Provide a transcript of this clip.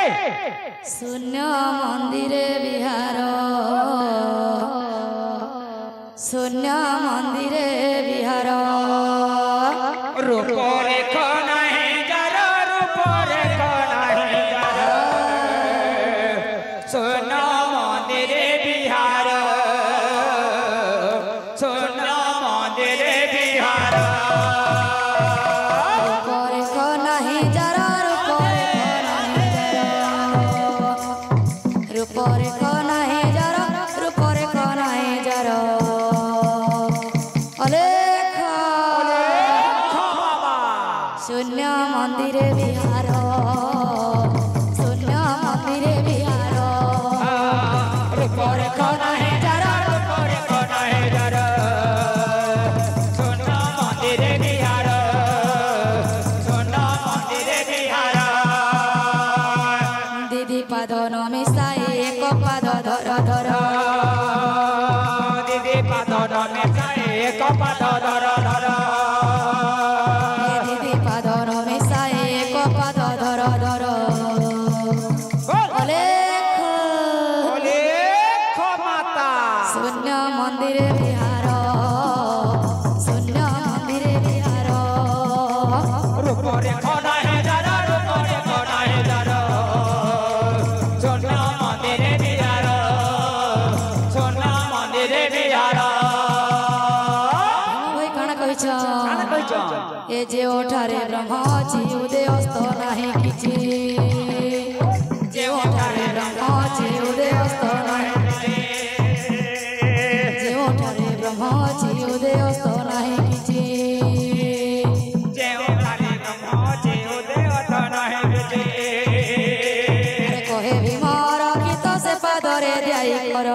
शून्य मंदिरे विहार शून्य मंदिरे विहार रूप रेखा नहीं जरा रूप रेखा नहीं जरा शून्य मंदिरे विहार शून्य मंदिरे विहार रूप रेखा नहीं जरा रूप रेखा नहीं जरा रूप रेखा नहीं जरा शून्य मंदिरे विहार शून्य मंदिरे विहार रूप रेखा नहीं जरा रूप रेखा नहीं जरा शून्य मंदिरे विहार शून्य मंदिरे विहार दीदी पाद नमिसाई एक पाद धर धर दीदी पाद नमिसाई एक पाद धर धर दीदी पाद नमिसाई एक पाद धर धर लेख माता शून्य मंदिरे विहार शून्य मंदिरे विहार रूप रेखा नहीं जरा रूप रेखा नहीं जरा शून्य मंदिरे विहार शून्य मंदिरे विहार भाई काना कहिछ ए जे ओठारे ब्रह्म अछि उदय अस्त नाही किछि जे ओठारे ब्रह्म अछि उदय अस्त नाही जे ओठारे ब्रह्म अछि उदय अस्त नाही किछि जे ओठारे ब्रह्म अछि उदय अस्त नाही किछि अरे कहे भीमर गीत से पादरे ध्याई कर